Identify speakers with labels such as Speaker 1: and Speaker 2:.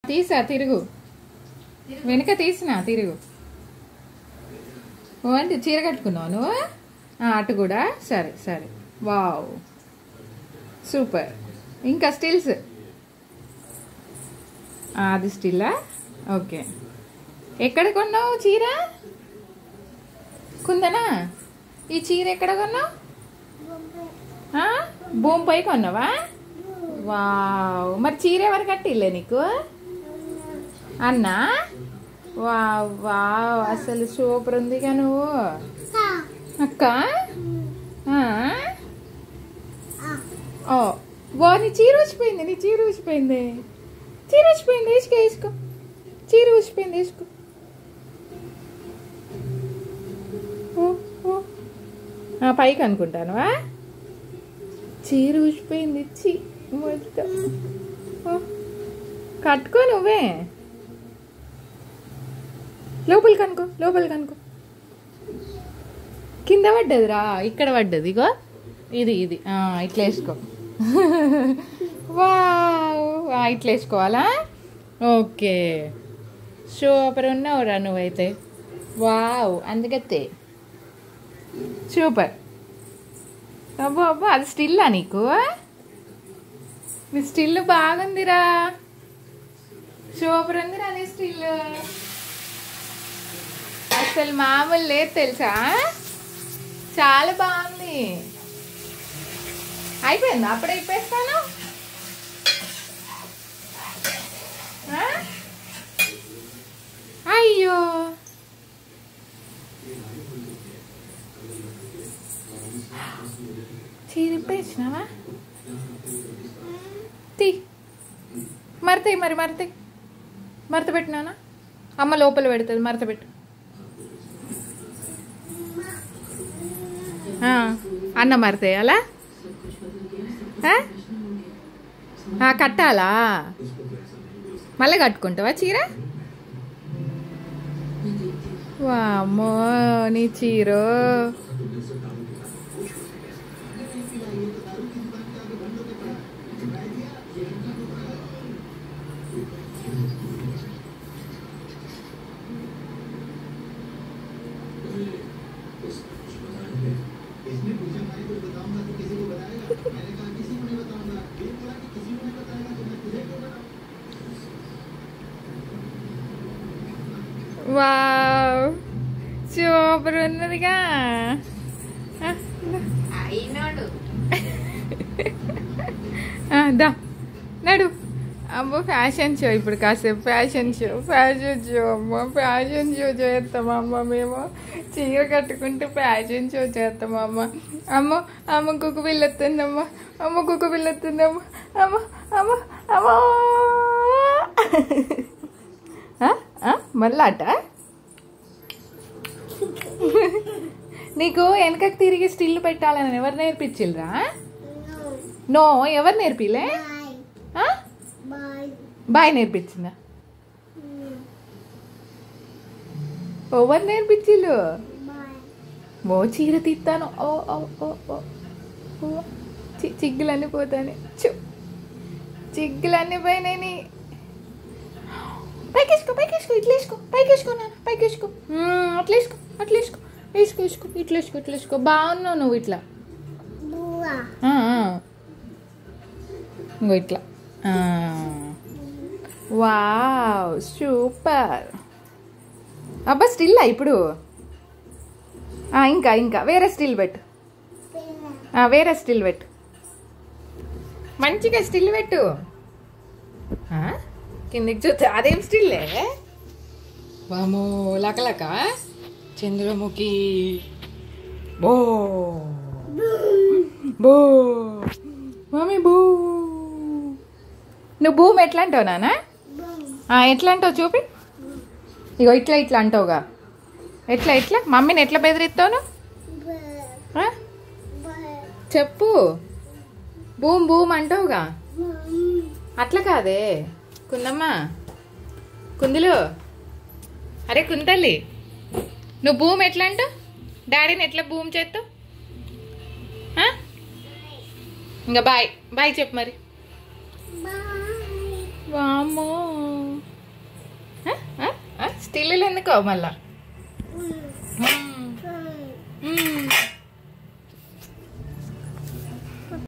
Speaker 1: తీసా తిరుగు, వెనుక తీసినా తిరుగు. ఓ అంటే చీర కట్టుకున్నావు నువ్వు, అటు కూడా. సరే సరే, వావ్ సూపర్. ఇంకా స్టిల్స్, అది స్టిల్లా? ఓకే. ఎక్కడ కొన్నావు చీర? కుందనా? ఈ చీర ఎక్కడ కొన్నావు? బొంపై కొన్నావా? వావ్. మరి చీర ఎవరు కట్టిల్లే నీకు? అన్నా? వావ్ వావ్, అసలు సూపర్ ఉందిగా నువ్వు. అక్క వా, నీ చీర ఊసిపోయింది, నీ చీర ఊసిపోయింది, చీర ఊసిపోయింది. వేసుకో వేసుకో, చీర ఊసిపోయింది వేసుకో. పైకి అనుకుంటానువా? చీర ఊసిపోయింది. చీ మొత్తం కట్టుకో నువ్వే. లోపలికి అనుకో, లోపలికి అనుకో. కింద పడ్డదిరా, ఇక్కడ పడ్డది. ఇగో ఇది ఇది ఇట్లా వేసుకో. వావ్, ఇట్లా వేసుకోవాలా? ఓకే, సూపర్ ఉన్నావురా నువ్వైతే. వావ్, అందుకతే సూపర్. అబ్బో అబ్బో, అది స్టిల్లా నీకు? నీ స్టిల్ బాగుందిరా, సూపర్ ఉందిరా నీ స్టిల్. అసలు మామూలు లేదు తెలుసా, చాలా బాగుంది. అయిపోయిందా? అప్పుడే ఇప్పేస్తాను. అయ్యో, చీరిప్పేసినావా? తీ, మరతాయి మరి, మరతాయి. మరత పెట్టినానా? అమ్మ లోపల పెడుతుంది, మరత పెట్టు. అన్న మరతాయి అలా కట్టాలా? మళ్ళీ కట్టుకుంటావా చీర? వామ్మో, నీ చీర వావ్, సూపర్ ఉన్నదిగా. దా నడు. అమ్మో ఫ్యాషన్ షో ఇప్పుడు, కాసేపు ఫ్యాషన్ షో, ఫ్యాషన్ షో. అమ్మ ఫ్యాషన్ షో చేస్తామమ్మ మేము, చీర కట్టుకుంటూ ఫ్యాషన్ షో చేస్తామమ్మ. అమ్మ అమ్మ కుక్క పిల్లెత్తుందమ్మ, అమ్మ కుక్క పిల్లెత్తుందమ్మ. అమ్మ అమ్మ అమ్మ, మళ్ళాట నీకు వెనకకి తిరిగి స్టిల్ పెట్టాలని ఎవరు నేర్పించిల్రా? నో, ఎవరు నేర్పిలే? బాయ్ నేర్పించిందా? ఎవరు నేర్పించిల్లు? ఓ చీర తీస్తాను. ఓ ఓ ఓ ఓ, చిగ్గులన్నీ పోతానే, చిగ్గులన్నీ పోయినాయి. పైకేసుకో, పైకేసుకో, ఇట్లా వేసుకో, పైకేసుకో నాన్న, పైకేసుకో. అట్లా వేసుకో, అట్లా వేసుకో, వేసుకో వేసుకో, ఇట్లా వేసుకో, ఇట్లా వేసుకో. బాగున్నావు నువ్వు ఇట్లా. ఇంకో ఇట్లా. Wow, super. అబ్బా స్టిల్ ఇప్పుడు. ఇంకా ఇంకా వేరే స్టిల్ పెట్టు, వేరే స్టిల్ పెట్టు, మంచిగా స్టిల్ పెట్టు. కిందికి చూస్తే అదేం స్టిల్లే? వామో లకలక చంద్రముఖి. బో బో మమ్మీ బూ. నువ్వు భూమి ఎట్లా అంటావు నాన్న? ఎట్లా అంటావు చూపి. ఇగో ఇట్లా ఇట్లా అంటావుగా. ఎట్లా ఎట్లా మమ్మీని ఎట్లా బెదిరిస్తావు నువ్వు? చెప్పు. భూమి భూమి అంటావుగా. అట్లా కాదే కుందమ్మా, కుందులు. అరే కుందల్లి, నువ్వు భూమి ఎట్లా అంటావు? డాడీని ఎట్లా భూమి చేస్తావు? ఇంకా బాయ్ బాయ్ చెప్పు మరి. వామ్మో. స్టిల్ ఎందుకో మళ్ళా